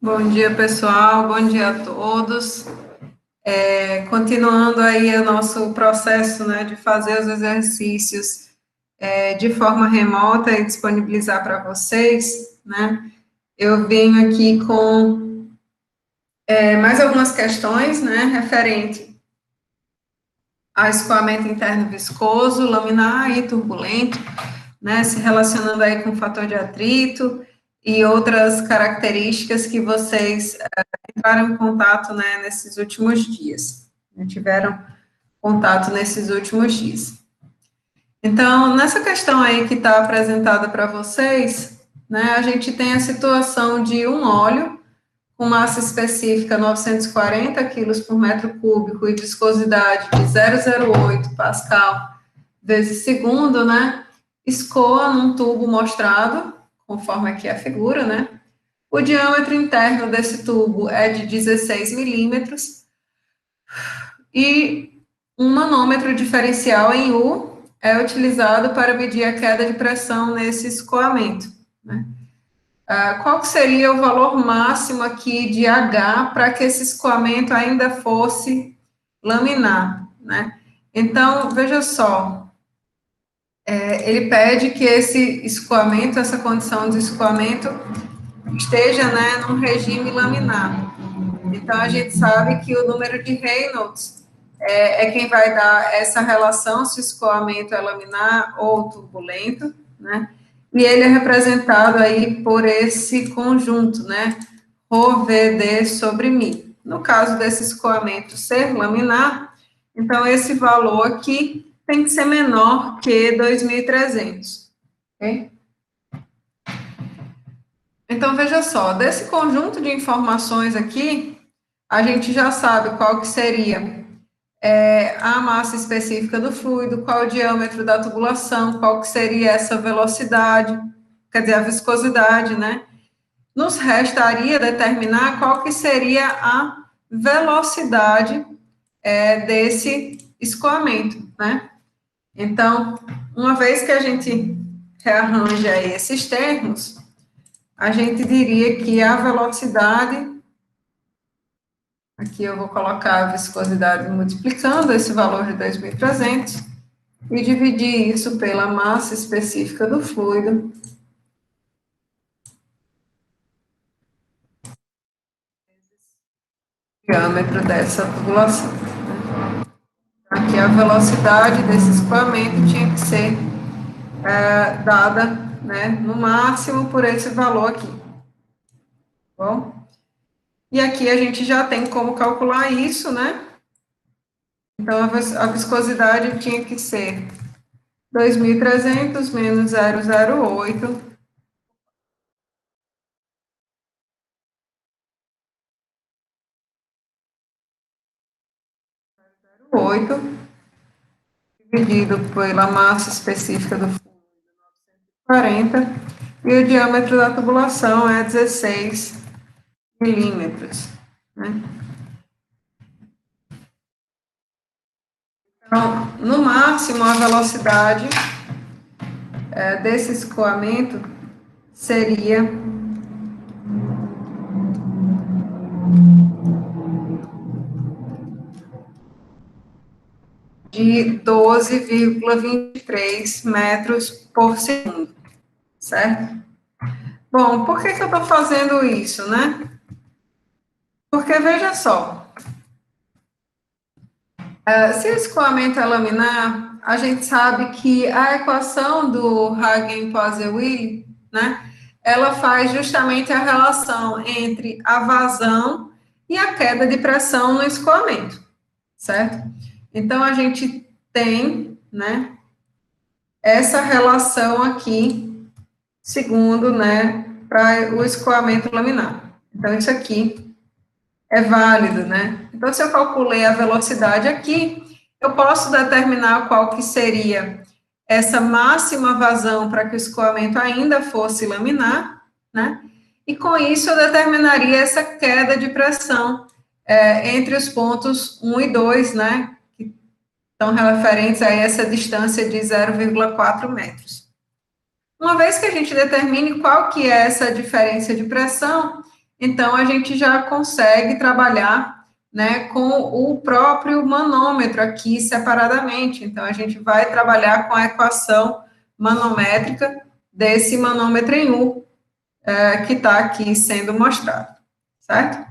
Bom dia, pessoal. Bom dia a todos. Continuando aí o nosso processo, né, de fazer os exercícios de forma remota e disponibilizar para vocês, né? Eu venho aqui com mais algumas questões, né, referente ao escoamento interno viscoso, laminar e turbulento, né, se relacionando aí com o fator de atrito e outras características que vocês entraram em contato, né, nesses últimos dias, né, tiveram contato nesses últimos dias. Então, nessa questão aí que está apresentada para vocês, né, a gente tem a situação de um óleo com massa específica 940 quilos por metro cúbico e viscosidade de 0,08 pascal vezes segundo, né, escoa num tubo mostrado, conforme aqui a figura, né. O diâmetro interno desse tubo é de 16 milímetros e um manômetro diferencial em U é utilizado para medir a queda de pressão nesse escoamento, né. Qual que seria o valor máximo aqui de H para que esse escoamento ainda fosse laminar, né? Então, veja só, ele pede que esse escoamento, essa condição de escoamento, esteja, né, num regime laminar. Então, a gente sabe que o número de Reynolds é quem vai dar essa relação, se o escoamento é laminar ou turbulento, né? E ele é representado aí por esse conjunto, né? Rho VD sobre Mi. No caso desse escoamento ser laminar, então esse valor aqui tem que ser menor que 2.300, ok? Então, veja só, desse conjunto de informações aqui, a gente já sabe qual que seria a massa específica do fluido, qual o diâmetro da tubulação, qual que seria essa velocidade, quer dizer, a viscosidade, né? Nos restaria determinar qual que seria a velocidade desse escoamento, né? Então, uma vez que a gente rearranja aí esses termos, a gente diria que a velocidade, aqui eu vou colocar a viscosidade multiplicando esse valor de 2.300 e dividir isso pela massa específica do fluido, diâmetro dessa tubulação. Aqui a velocidade desse escoamento tinha que ser dada, né, no máximo por esse valor aqui. Bom? E aqui a gente já tem como calcular isso, né? Então, a viscosidade tinha que ser 2.300 menos 0,08 dividido pela massa específica do fluido, 40, e o diâmetro da tubulação é 16 milímetros, né? Então, no máximo, a velocidade desse escoamento seria de 12,23 metros por segundo, certo? Bom, por que eu estou fazendo isso, né? Porque, veja só, se o escoamento é laminar, a gente sabe que a equação do Hagen-Poiseuille, né, ela faz justamente a relação entre a vazão e a queda de pressão no escoamento, certo? Então, a gente tem, né, essa relação aqui, segundo, né, para o escoamento laminar. Então, isso aqui é válido, né? Então, se eu calculei a velocidade aqui, eu posso determinar qual que seria essa máxima vazão para que o escoamento ainda fosse laminar, né? E com isso eu determinaria essa queda de pressão entre os pontos 1 e 2, né? Que estão referentes a essa distância de 0,4 metros. Uma vez que a gente determine qual que é essa diferença de pressão, então a gente já consegue trabalhar, né, com o próprio manômetro aqui separadamente. Então, a gente vai trabalhar com a equação manométrica desse manômetro em U, que está aqui sendo mostrado, certo?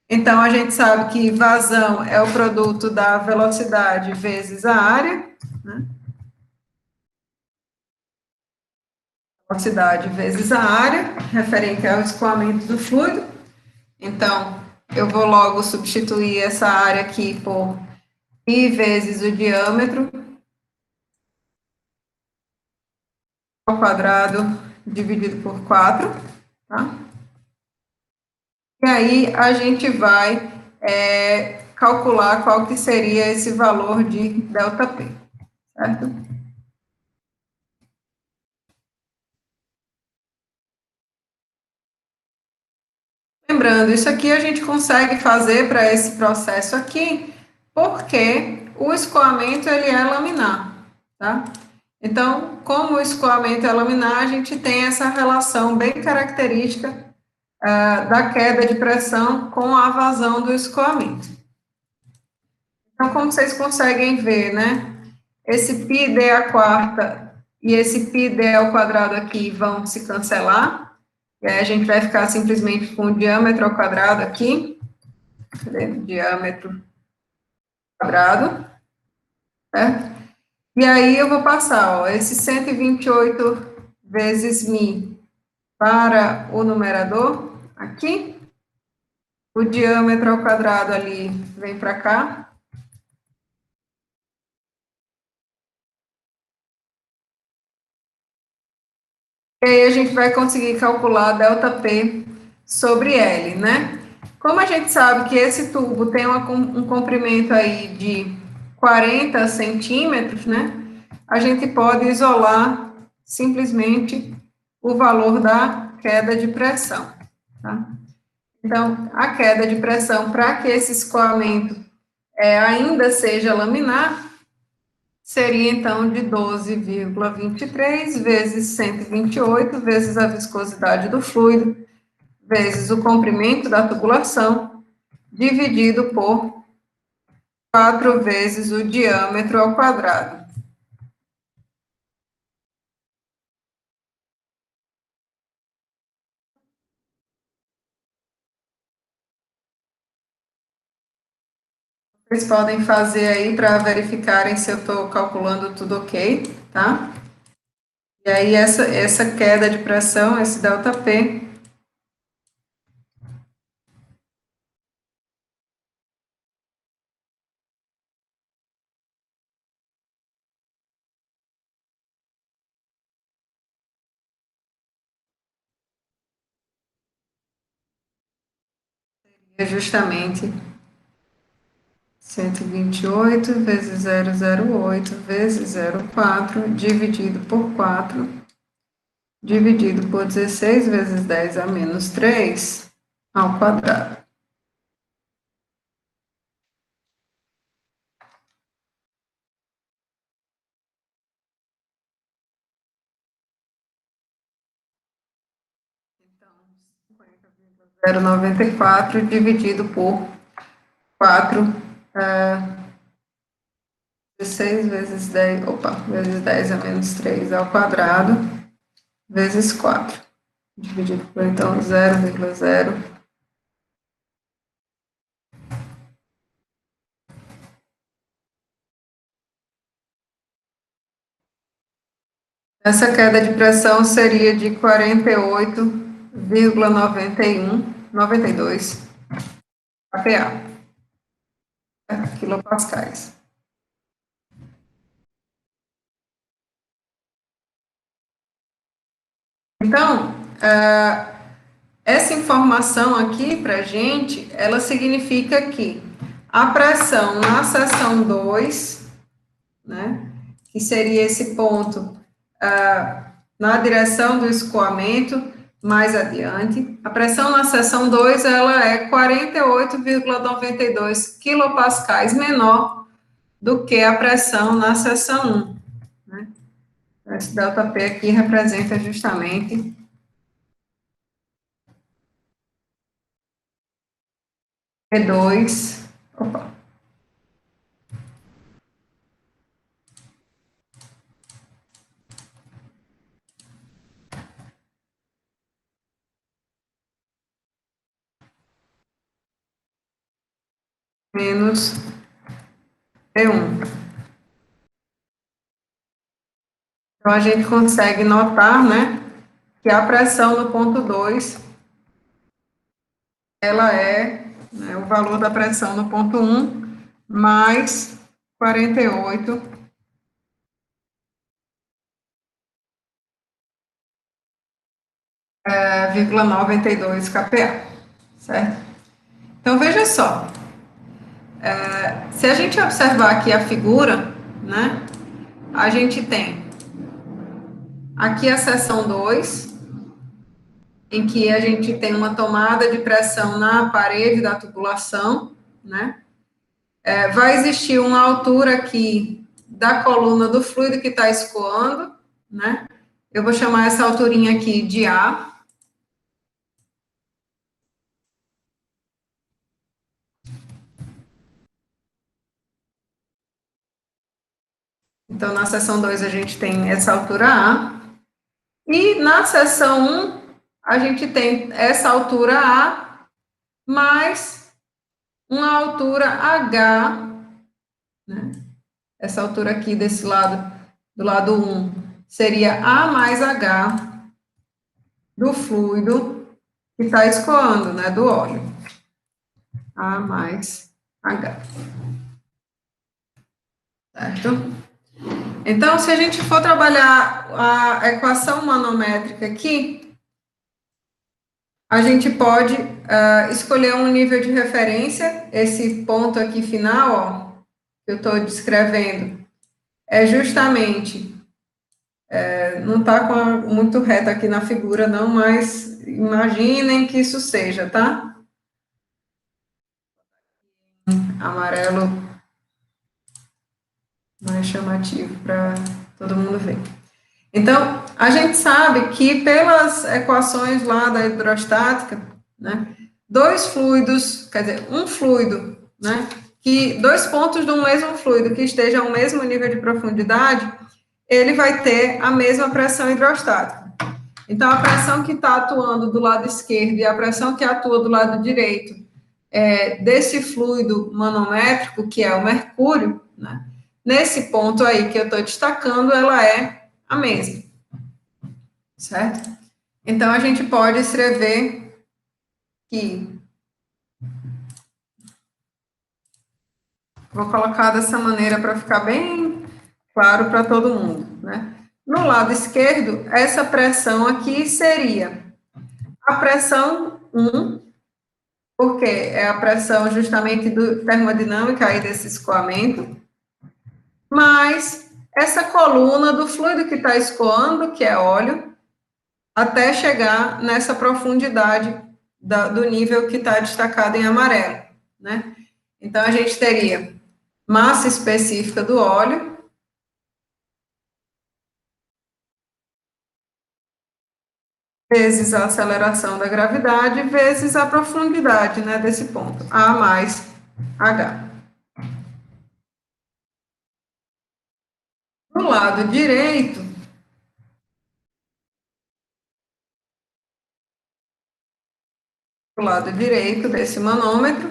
Então, a gente sabe que vazão é o produto da velocidade vezes a área, né? Velocidade vezes a área, referente ao escoamento do fluido. Então, eu vou logo substituir essa área aqui por π vezes o diâmetro ao quadrado dividido por 4, tá? E aí, a gente vai calcular qual que seria esse valor de ΔP, certo? Lembrando, isso aqui a gente consegue fazer para esse processo aqui, porque o escoamento, ele é laminar, tá? Então, como o escoamento é laminar, a gente tem essa relação bem característica da queda de pressão com a vazão do escoamento. Então, como vocês conseguem ver, né? Esse πd à quarta e esse πd ao quadrado aqui vão se cancelar, e aí a gente vai ficar simplesmente com o diâmetro ao quadrado aqui, diâmetro quadrado, certo? E aí eu vou passar, ó, esse 128 vezes μ para o numerador, aqui, o diâmetro ao quadrado ali vem para cá. E aí a gente vai conseguir calcular ΔP sobre L, né? Como a gente sabe que esse tubo tem um comprimento aí de 40 centímetros, né? A gente pode isolar simplesmente o valor da queda de pressão, tá? Então, a queda de pressão, para que esse escoamento ainda seja laminar, seria, então, de 12,23 vezes 128, vezes a viscosidade do fluido, vezes o comprimento da tubulação, dividido por 4 vezes o diâmetro ao quadrado. Vocês podem fazer aí para verificarem se eu estou calculando tudo ok, tá? E aí, essa queda de pressão, esse ΔP, é justamente 128 vezes 0,08 vezes 0,4 dividido por 4, dividido por 16 vezes 10 a menos 3 ao quadrado. Então, 50,094 dividido por 4, 16 vezes 10, vezes 10 a menos 3 ao quadrado, vezes 4, dividido por, então, 0,0. Essa queda de pressão seria de 48,92 kPa, quilopascais. Então, essa informação aqui para a gente, ela significa que a pressão na seção 2, né, que seria esse ponto na direção do escoamento, mais adiante, a pressão na seção 2, ela é 48,92 quilopascais menor do que a pressão na seção 1, né? Esse ΔP aqui representa justamente P2, opa, menos P1. Então, a gente consegue notar, né, que a pressão no ponto 2, ela é, né, o valor da pressão no ponto 1, mais 48,92 kPa, certo? Então, veja só, se a gente observar aqui a figura, né, a gente tem aqui a seção 2, em que a gente tem uma tomada de pressão na parede da tubulação, né? Vai existir uma altura aqui da coluna do fluido que está escoando, né? Eu vou chamar essa alturinha aqui de A. Então, na seção 2 a gente tem essa altura A. E na seção 1, a gente tem essa altura A mais uma altura H, né? Essa altura aqui desse lado, do lado 1, seria A mais H do fluido que está escoando, né, do óleo. A mais H. Certo? Então, se a gente for trabalhar a equação manométrica aqui, a gente pode escolher um nível de referência. Esse ponto aqui final, ó, que eu estou descrevendo, é justamente, não está muito reto aqui na figura, não, mas imaginem que isso seja, tá? Amarelo mais chamativo para todo mundo ver. Então, a gente sabe que pelas equações lá da hidrostática, né, dois fluidos, quer dizer, um fluido, né, que dois pontos de um mesmo fluido que estejam ao mesmo nível de profundidade, ele vai ter a mesma pressão hidrostática. Então, a pressão que está atuando do lado esquerdo e a pressão que atua do lado direito desse fluido manométrico, que é o mercúrio, né, nesse ponto aí que eu estou destacando, ela é a mesma, certo? Então, a gente pode escrever que, vou colocar dessa maneira para ficar bem claro para todo mundo, né? No lado esquerdo, essa pressão aqui seria a pressão 1, porque é a pressão justamente termodinâmica aí desse escoamento, mais essa coluna do fluido que está escoando, que é óleo, até chegar nessa profundidade do nível que está destacado em amarelo, né? Então, a gente teria massa específica do óleo vezes a aceleração da gravidade vezes a profundidade, né, desse ponto, A mais H. Do lado direito, do lado direito desse manômetro,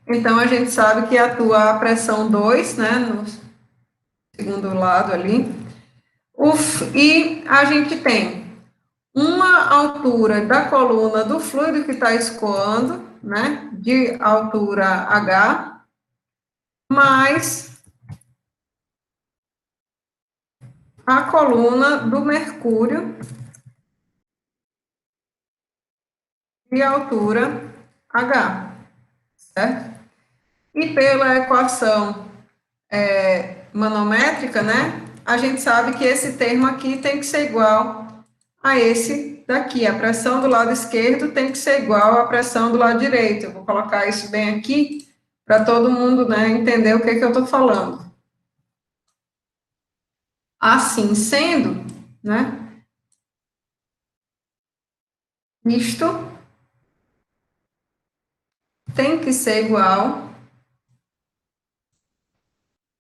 então a gente sabe que atua a pressão 2, né, no segundo lado ali, e a gente tem uma altura da coluna do fluido que está escoando, né, de altura H, mais a coluna do mercúrio de altura H, certo? E pela equação manométrica, né, a gente sabe que esse termo aqui tem que ser igual a esse daqui. A pressão do lado esquerdo tem que ser igual à pressão do lado direito. Eu vou colocar isso bem aqui para todo mundo, né, entender o que eu estou falando. Assim sendo, né, isto tem que ser igual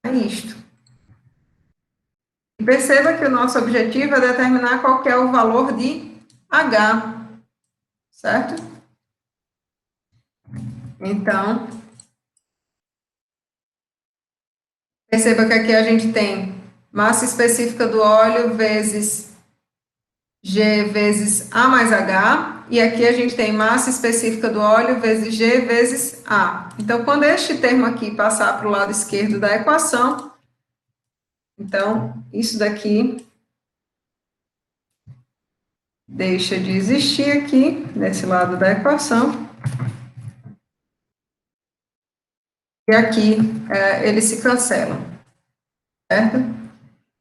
a isto. E perceba que o nosso objetivo é determinar qual que é o valor de H, certo? Então, perceba que aqui a gente tem massa específica do óleo vezes G vezes A mais H, e aqui a gente tem massa específica do óleo vezes G vezes A. Então, quando este termo aqui passar para o lado esquerdo da equação, então, isso daqui deixa de existir aqui, nesse lado da equação, e aqui eles se cancelam, certo?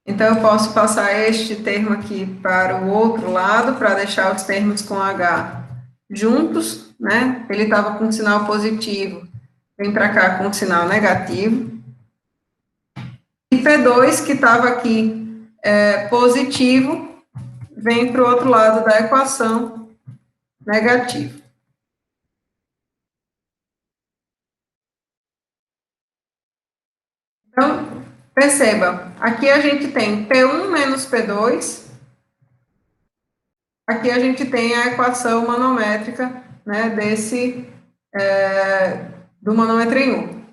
Então, eu posso passar este termo aqui para o outro lado, para deixar os termos com H juntos, né? Ele estava com sinal positivo, vem para cá com sinal negativo. E P2, que estava aqui positivo, vem para o outro lado da equação, negativo. Então, perceba, aqui a gente tem P1 menos P2, aqui a gente tem a equação manométrica, né, do manômetro em 1.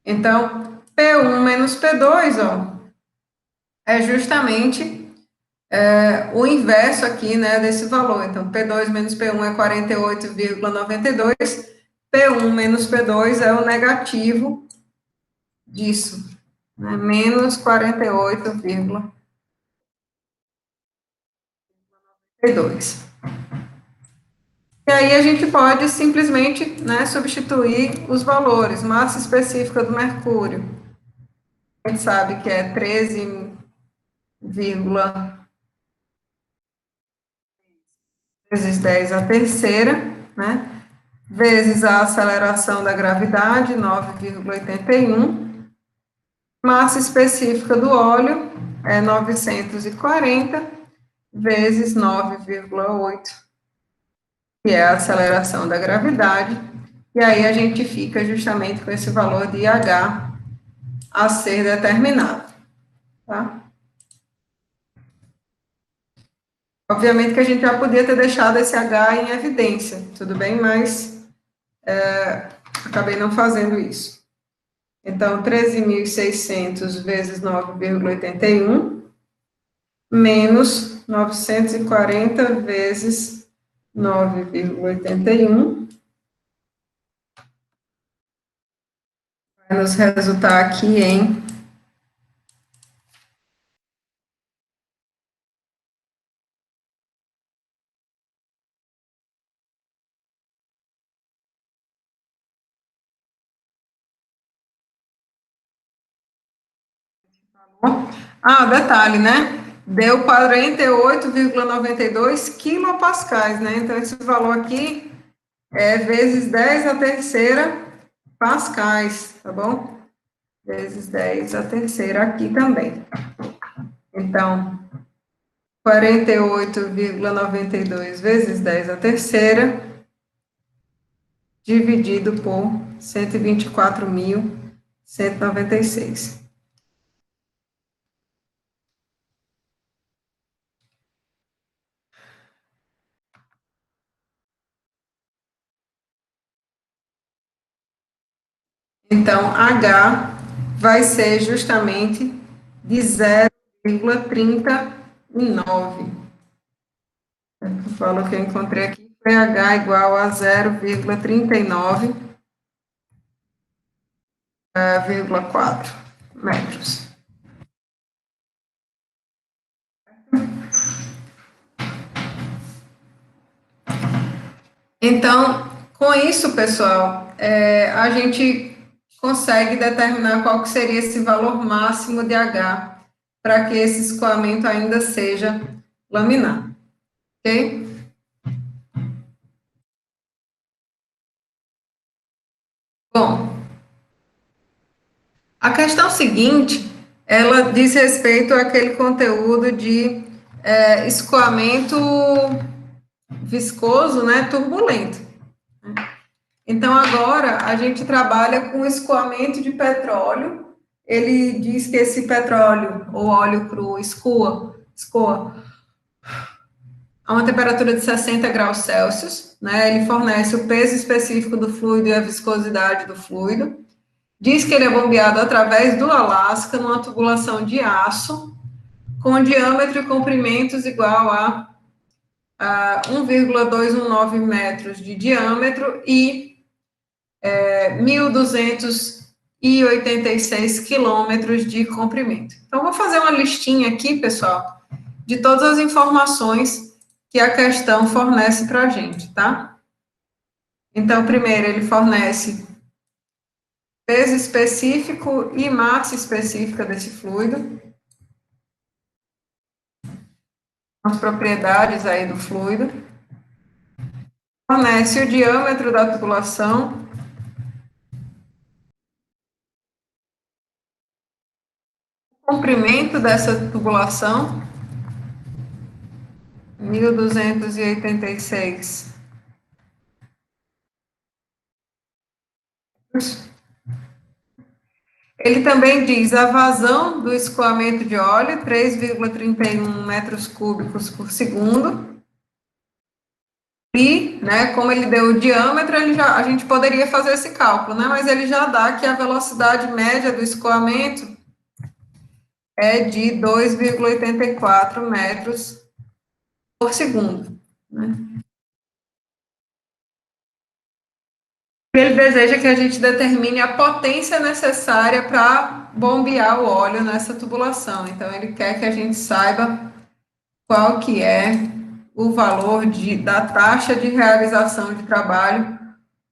Então, P1 menos P2, ó, é justamente o inverso aqui, né, desse valor. Então, P2 menos P1 é 48,92, P1 menos P2 é o negativo disso, né, menos 48,92. E aí a gente pode simplesmente, né, substituir os valores. Massa específica do mercúrio, a gente sabe que é 13, vezes 10 a terceira, né, vezes a aceleração da gravidade, 9,81, massa específica do óleo é 940, vezes 9,8, que é a aceleração da gravidade, e aí a gente fica justamente com esse valor de H a ser determinado, tá? Obviamente que a gente já podia ter deixado esse H em evidência, tudo bem? Mas acabei não fazendo isso. Então, 13.600 vezes 9,81, menos 940 vezes 9,81, vai nos resultar aqui em 'Ah, detalhe, né? Deu 48,92 quilopascais, né? Então, esse valor aqui é vezes 10 a terceira pascais, tá bom? Vezes 10 a terceira aqui também. Então, 48,92 vezes 10 a terceira, dividido por 124.196. Então, H vai ser justamente de 0,39. O valor que eu encontrei aqui foi H igual a 0,39,4 metros. Então, com isso, pessoal, a gente consegue determinar qual que seria esse valor máximo de H para que esse escoamento ainda seja laminar, ok? Bom, a questão seguinte, ela diz respeito àquele conteúdo de escoamento viscoso, né, turbulento. Então, agora, a gente trabalha com escoamento de petróleo. Ele diz que esse petróleo, ou óleo cru, escoa a uma temperatura de 60 graus Celsius, né? Ele fornece o peso específico do fluido e a viscosidade do fluido. Diz que ele é bombeado através do Alasca, numa tubulação de aço, com diâmetro e comprimentos igual a 1,219 metros de diâmetro e 1.286 quilômetros de comprimento. Então, vou fazer uma listinha aqui, pessoal, de todas as informações que a questão fornece para a gente, tá? Então, primeiro, ele fornece peso específico e massa específica desse fluido, as propriedades aí do fluido, fornece o diâmetro da tubulação, o comprimento dessa tubulação, 1.286. Ele também diz a vazão do escoamento de óleo, 3,31 metros cúbicos por segundo. E, né, como ele deu o diâmetro, a gente poderia fazer esse cálculo, né, mas ele já dá que a velocidade média do escoamento é de 2,84 metros por segundo, né. Ele deseja que a gente determine a potência necessária para bombear o óleo nessa tubulação. Então, ele quer que a gente saiba qual que é o valor da taxa de realização de trabalho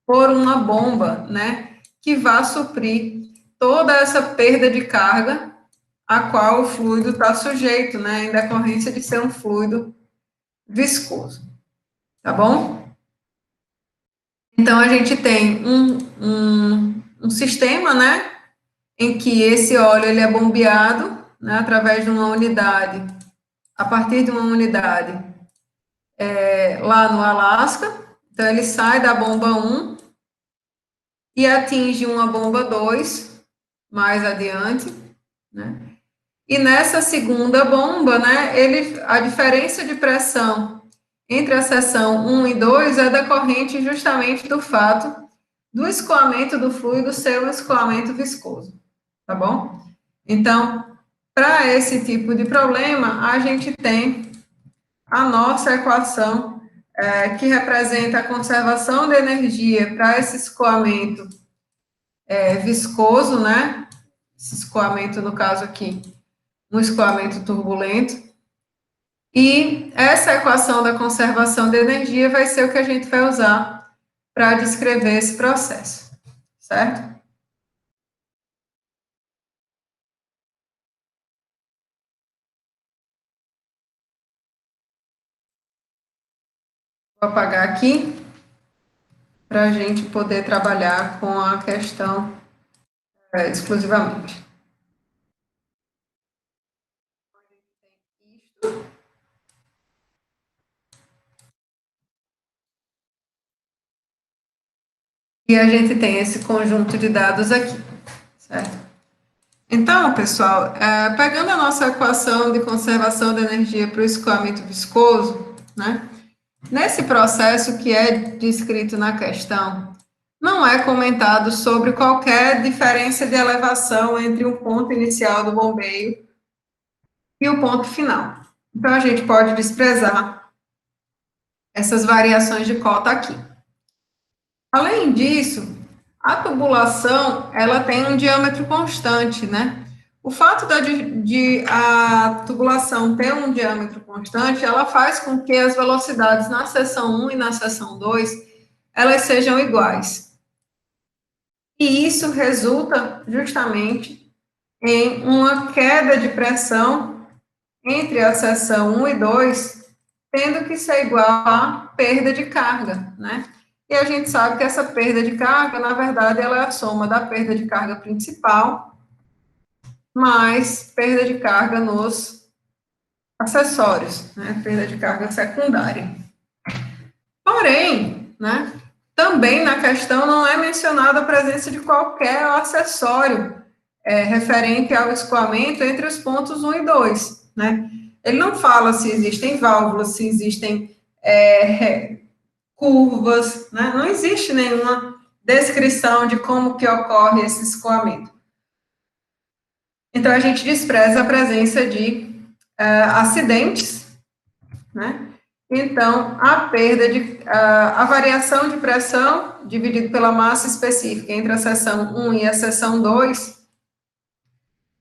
por uma bomba, né, que vá suprir toda essa perda de carga a qual o fluido está sujeito, né, em decorrência de ser um fluido viscoso, tá bom? Então, a gente tem um sistema, né, em que esse óleo ele é bombeado, né, através de uma unidade, a partir de uma unidade lá no Alasca. Então, ele sai da bomba 1 e atinge uma bomba 2 mais adiante, né? E nessa segunda bomba, né, a diferença de pressão entre a seção 1 e 2 é decorrente justamente do fato do escoamento do fluido ser um escoamento viscoso, tá bom? Então, para esse tipo de problema, a gente tem a nossa equação, que representa a conservação de energia para esse escoamento viscoso, né? Esse escoamento, no caso aqui, um escoamento turbulento. E essa equação da conservação de energia vai ser o que a gente vai usar para descrever esse processo, certo? Vou apagar aqui para a gente poder trabalhar com a questão exclusivamente. E a gente tem esse conjunto de dados aqui, certo? Então, pessoal, pegando a nossa equação de conservação de energia para o escoamento viscoso, né? Nesse processo que é descrito na questão, não é comentado sobre qualquer diferença de elevação entre o ponto inicial do bombeio e o ponto final. Então, a gente pode desprezar essas variações de cota aqui. Além disso, a tubulação, ela tem um diâmetro constante, né? O fato de a tubulação ter um diâmetro constante, ela faz com que as velocidades na seção 1 e na seção 2, elas sejam iguais. E isso resulta justamente em uma queda de pressão entre a seção 1 e 2, tendo que ser igual à perda de carga, né? E a gente sabe que essa perda de carga, na verdade, ela é a soma da perda de carga principal mais perda de carga nos acessórios, né? Perda de carga secundária. Porém, né, também na questão não é mencionada a presença de qualquer acessório referente ao escoamento entre os pontos 1 e 2, né? Ele não fala se existem válvulas, se existem curvas, né? Não existe nenhuma descrição de como que ocorre esse escoamento. Então, a gente despreza a presença de acidentes, né? Então, a variação de pressão dividido pela massa específica entre a seção 1 e a seção 2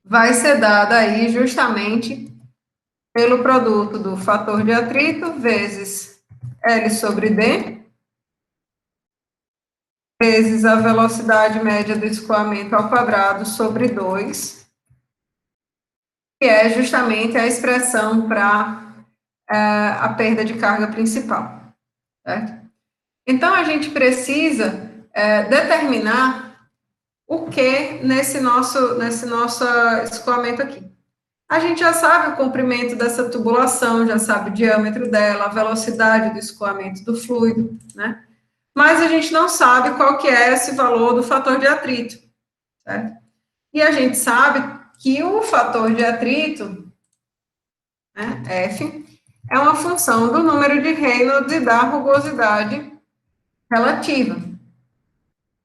vai ser dada aí justamente pelo produto do fator de atrito vezes L sobre D, vezes a velocidade média do escoamento ao quadrado sobre 2, que é justamente a expressão para a perda de carga principal, certo? Então, a gente precisa determinar o que nesse nosso escoamento aqui. A gente já sabe o comprimento dessa tubulação, já sabe o diâmetro dela, a velocidade do escoamento do fluido, né? Mas a gente não sabe qual que é esse valor do fator de atrito, certo? E a gente sabe que o fator de atrito, né, F, é uma função do número de Reynolds e da rugosidade relativa.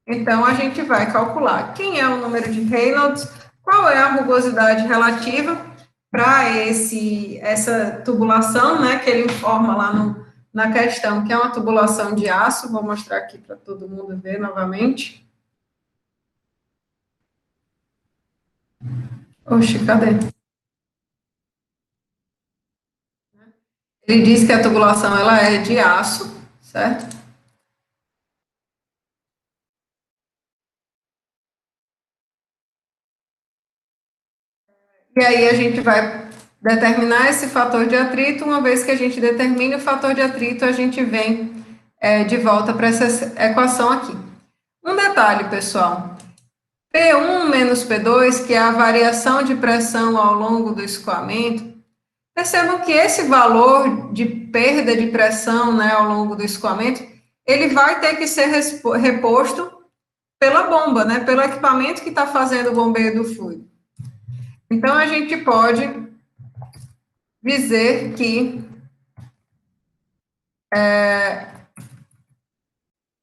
Então, a gente vai calcular quem é o número de Reynolds, qual é a rugosidade relativa para essa tubulação, né, que ele informa lá na questão, que é uma tubulação de aço. Vou mostrar aqui para todo mundo ver novamente. Oxi, cadê? Ele diz que a tubulação ela é de aço, certo? E aí a gente vai determinar esse fator de atrito. Uma vez que a gente determine o fator de atrito, a gente vem de volta para essa equação aqui. Um detalhe, pessoal. P1 menos P2, que é a variação de pressão ao longo do escoamento, percebam que esse valor de perda de pressão, né, ao longo do escoamento, ele vai ter que ser reposto pela bomba, né, pelo equipamento que está fazendo o bombeio do fluido. Então, a gente pode dizer que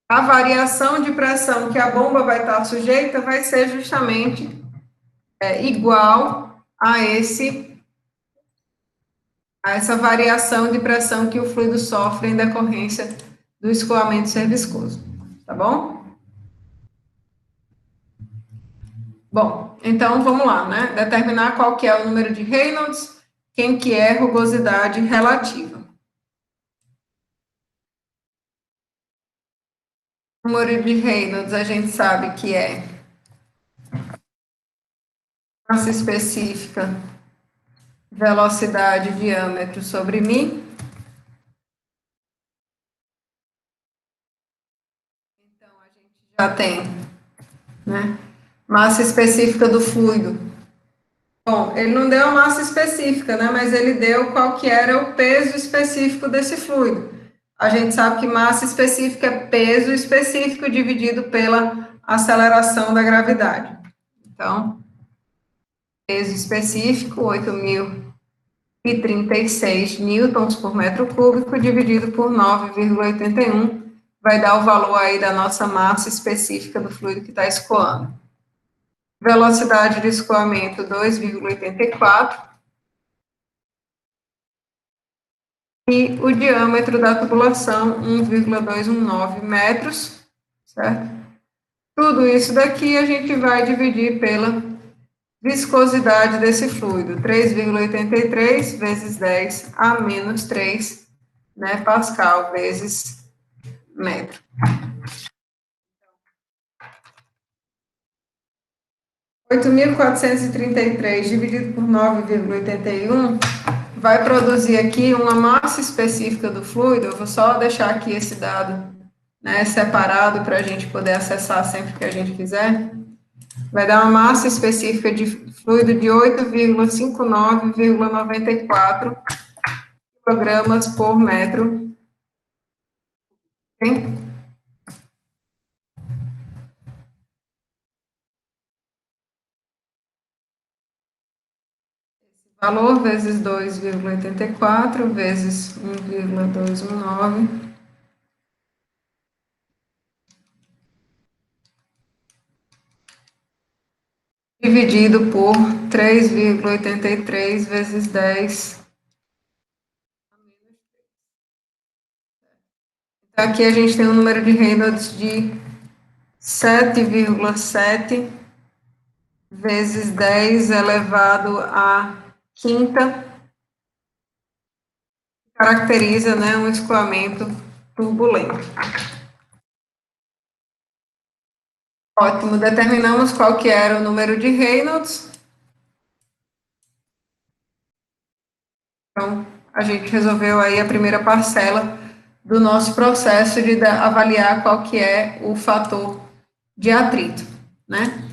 a variação de pressão que a bomba vai estar sujeita vai ser justamente igual a essa variação de pressão que o fluido sofre em decorrência do escoamento ser viscoso, tá bom? Bom, então vamos lá, né? Determinar qual que é o número de Reynolds, quem que é rugosidade relativa. O número de Reynolds a gente sabe que é massa específica, velocidade, diâmetro sobre μ. Então, a gente já tem, né, massa específica do fluido. Bom, ele não deu a massa específica, né, mas ele deu qual que era o peso específico desse fluido. A gente sabe que massa específica é peso específico dividido pela aceleração da gravidade. Então, peso específico, 8.036 newtons por metro cúbico, dividido por 9,81, vai dar o valor aí da nossa massa específica do fluido que está escoando. Velocidade de escoamento, 2,84. E o diâmetro da tubulação, 1,219 metros, certo? Tudo isso daqui a gente vai dividir pela viscosidade desse fluido, 3,83 vezes 10 a menos 3, né, Pascal, vezes metro. 8.433 dividido por 9,81 vai produzir aqui uma massa específica do fluido. Eu vou só deixar aqui esse dado, né, separado para a gente poder acessar sempre que a gente quiser. Vai dar uma massa específica de fluido de 8,59,94 kg por metro. Okay? valor vezes 2,84 vezes 1,219 dividido por 3,83 vezes 10. Então, aqui a gente tem um número de Reynolds de 7,7 vezes 10 elevado à quinta, caracteriza, né, um escoamento turbulento. Ótimo, determinamos qual que era o número de Reynolds. Então, a gente resolveu aí a primeira parcela do nosso processo de avaliar qual que é o fator de atrito, né?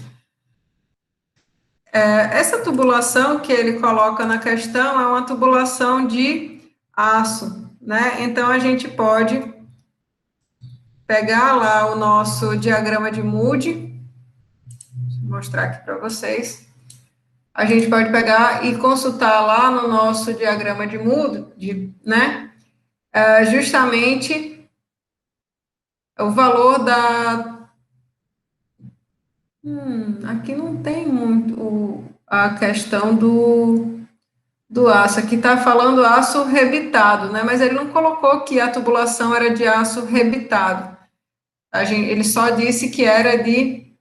Essa tubulação que ele coloca na questão é uma tubulação de aço, né? Então, a gente pode pegar lá o nosso diagrama de Moody, vou mostrar aqui para vocês. A gente pode pegar e consultar lá no nosso diagrama de Moody, né? Justamente o valor da... aqui não tem muito a questão do aço. Aqui está falando aço rebitado, né? Mas ele não colocou que a tubulação era de aço rebitado. Ele só disse que era de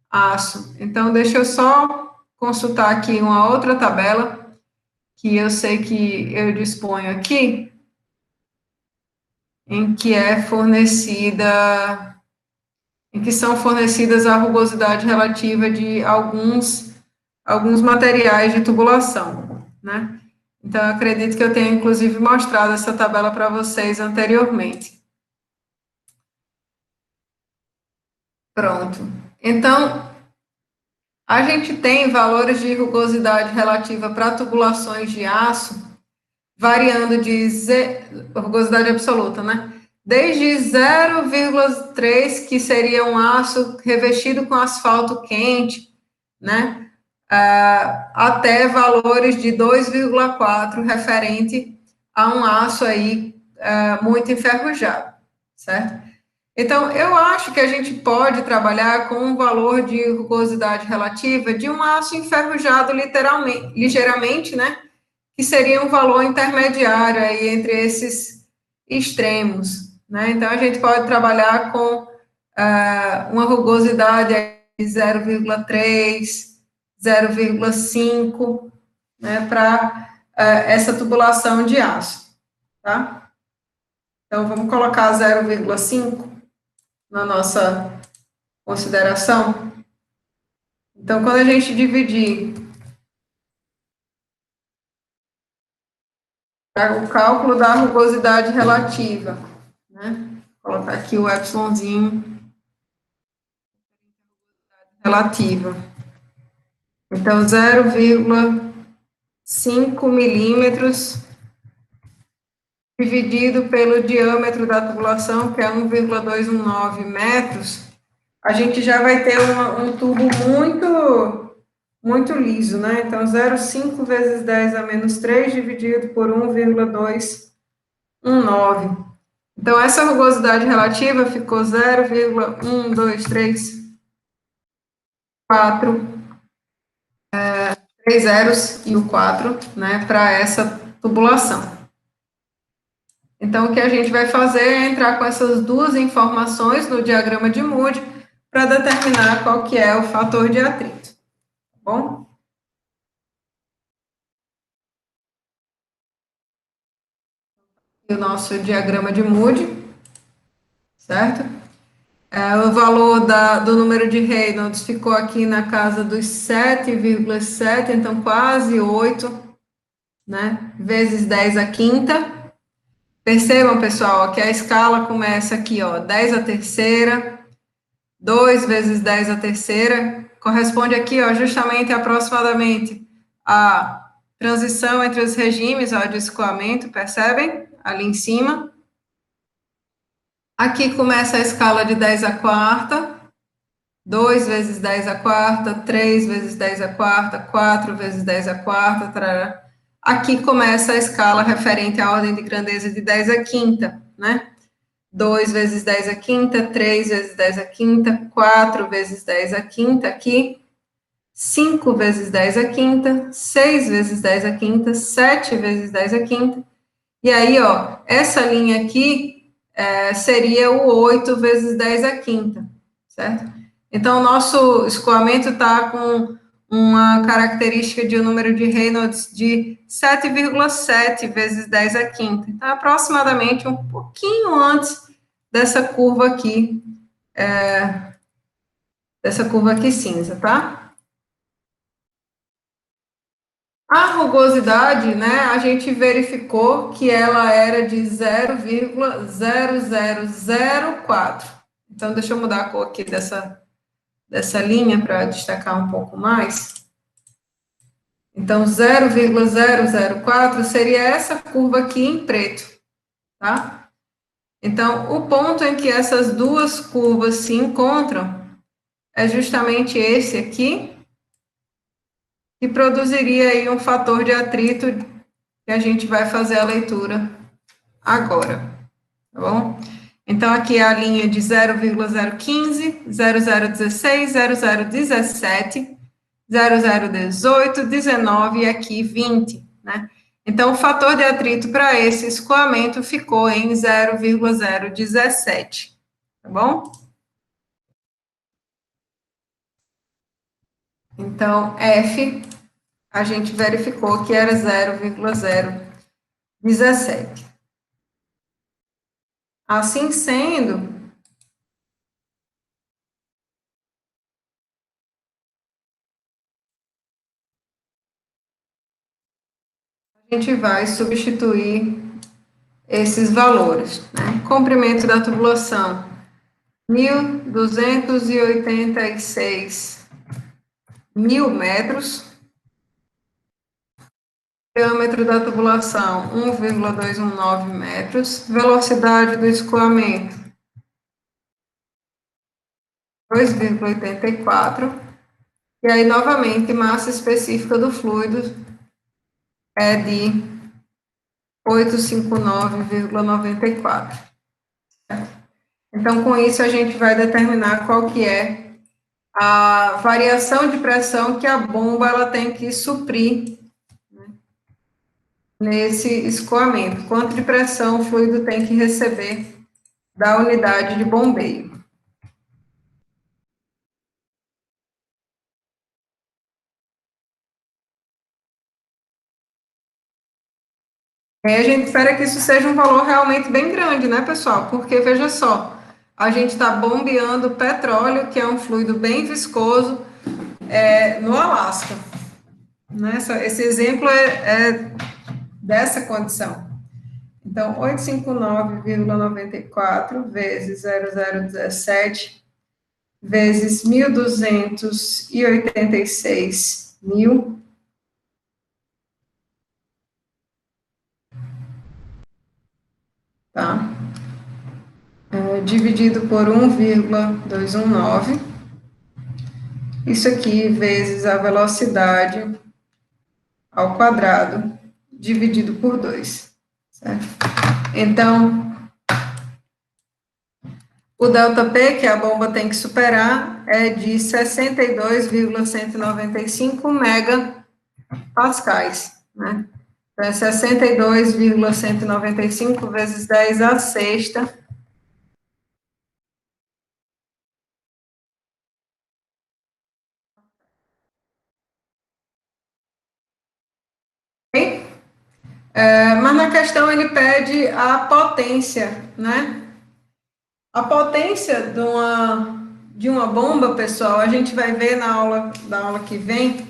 aço. Então, deixa eu só consultar aqui uma outra tabela, que eu sei que eu disponho aqui, em que são fornecidas a rugosidade relativa de alguns materiais de tubulação, né? Então, eu acredito que eu tenha, inclusive, mostrado essa tabela para vocês anteriormente. Pronto. Então, a gente tem valores de rugosidade relativa para tubulações de aço, variando de rugosidade absoluta, né? Desde 0,3, que seria um aço revestido com asfalto quente, né? Até valores de 2,4, referente a um aço aí muito enferrujado, certo? Então, eu acho que a gente pode trabalhar com um valor de rugosidade relativa de um aço enferrujado ligeiramente, né? Que seria um valor intermediário aí entre esses extremos, né? Então, a gente pode trabalhar com uma rugosidade de 0,3, 0,5, né? Para essa tubulação de aço, tá? Então, vamos colocar 0,5 na nossa consideração. Então, quando a gente dividir o cálculo da rugosidade relativa, né? Vou colocar aqui o epsilonzinho relativa. Então, 0,5 milímetros dividido pelo diâmetro da tubulação, que é 1,219 metros, a gente já vai ter um tubo muito liso, né? Então, 0,5 vezes 10 a menos 3 dividido por 1,219. Então, essa rugosidade relativa ficou 0,1234, 3 zeros e o 4, né, para essa tubulação. Então, o que a gente vai fazer é entrar com essas duas informações no diagrama de Moody para determinar qual que é o fator de atrito, tá bom? E o nosso diagrama de Moody, certo? O valor do número de Reynolds ficou aqui na casa dos 7,7, então quase 8, né? Vezes 10 à quinta. Percebam, pessoal, que a escala começa aqui, ó, 10 à terceira, 2 vezes 10 à terceira, corresponde aqui, ó, justamente aproximadamente a transição entre os regimes, ó, de escoamento, percebem? Ali em cima. Aqui começa a escala de 10 à quarta, 2 vezes 10 à quarta, 3 vezes 10 à quarta, 4 vezes 10 à quarta, tarará. Aqui começa a escala referente à ordem de grandeza de 10 à quinta, né? 2 vezes 10 à quinta, 3 vezes 10 à quinta, 4 vezes 10 à quinta aqui, 5 vezes 10 à quinta, 6 vezes 10 à quinta, 7 vezes 10 à quinta. E aí, ó, essa linha aqui seria o 8 vezes 10 à quinta, certo? Então, o nosso escoamento está com uma característica de um número de Reynolds de 7,7 vezes 10 à quinta. Então, aproximadamente um pouquinho antes dessa curva aqui cinza, tá? A rugosidade, né, a gente verificou que ela era de 0,0004. Então, deixa eu mudar a cor aqui dessa linha para destacar um pouco mais. Então, 0,004 seria essa curva aqui em preto, tá? Então, o ponto em que essas duas curvas se encontram é justamente esse aqui, que produziria aí um fator de atrito que a gente vai fazer a leitura agora, tá bom? Então, aqui é a linha de 0,015, 0016, 0017, 0018, 19 e aqui 20, né? Então, o fator de atrito para esse escoamento ficou em 0,017, tá bom? Então, F, a gente verificou que era 0,017. Assim sendo, a gente vai substituir esses valores, né? Comprimento da tubulação, 1.286 mil metros. Diâmetro da tubulação, 1,219 metros. Velocidade do escoamento, 2,84. E aí, novamente, massa específica do fluido é de 859,94. Então, com isso, a gente vai determinar qual que é a variação de pressão que a bomba ela tem que suprir, né, nesse escoamento. Quanto de pressão o fluido tem que receber da unidade de bombeio. E a gente espera que isso seja um valor realmente bem grande, né, pessoal? Porque, veja só, a gente está bombeando petróleo, que é um fluido bem viscoso, no Alasca. Né? Esse exemplo é dessa condição. Então, 859,94 vezes 0017 vezes 1.286 mil, tá? Dividido por 1,219. Isso aqui vezes a velocidade ao quadrado, dividido por 2, certo? Então, o ΔP, que a bomba tem que superar, é de 62,195 megapascais, né? Então, é 62,195 vezes 10 à sexta. Mas na questão ele pede a potência, né? A potência de uma bomba, pessoal, a gente vai ver na aula que vem,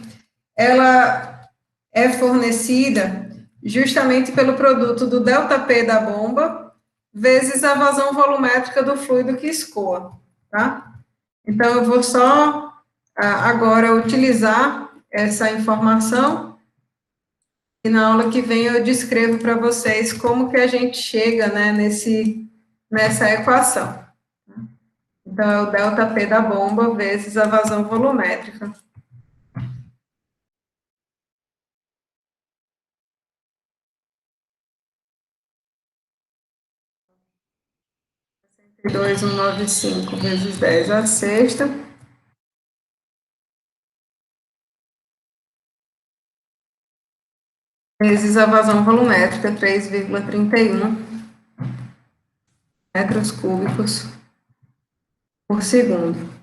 ela é fornecida justamente pelo produto do ΔP da bomba vezes a vazão volumétrica do fluido que escoa, tá? Então, eu vou só agora utilizar essa informação e na aula que vem eu descrevo para vocês como que a gente chega, né, nessa equação. Então, é o ΔP da bomba vezes a vazão volumétrica. 2.195 vezes 10 à sexta. Vezes a vazão volumétrica, 3,31 metros cúbicos por segundo.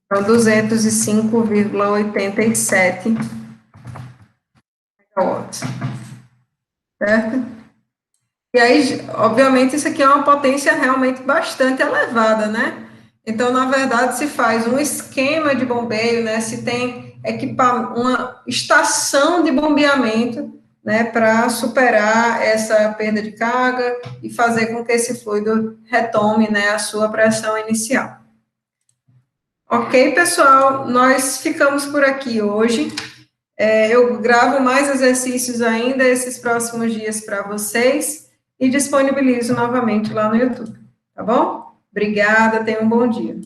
Então, 205,87 megawatts. Certo? E aí, obviamente, isso aqui é uma potência realmente bastante elevada, né? Então, na verdade, se faz um esquema de bombeio, né? Se tem uma estação de bombeamento, né? Para superar essa perda de carga e fazer com que esse fluido retome, né? A sua pressão inicial. Ok, pessoal? Nós ficamos por aqui hoje. Eu gravo mais exercícios ainda esses próximos dias para vocês e disponibilizo novamente lá no YouTube, tá bom? Obrigada, tenham um bom dia.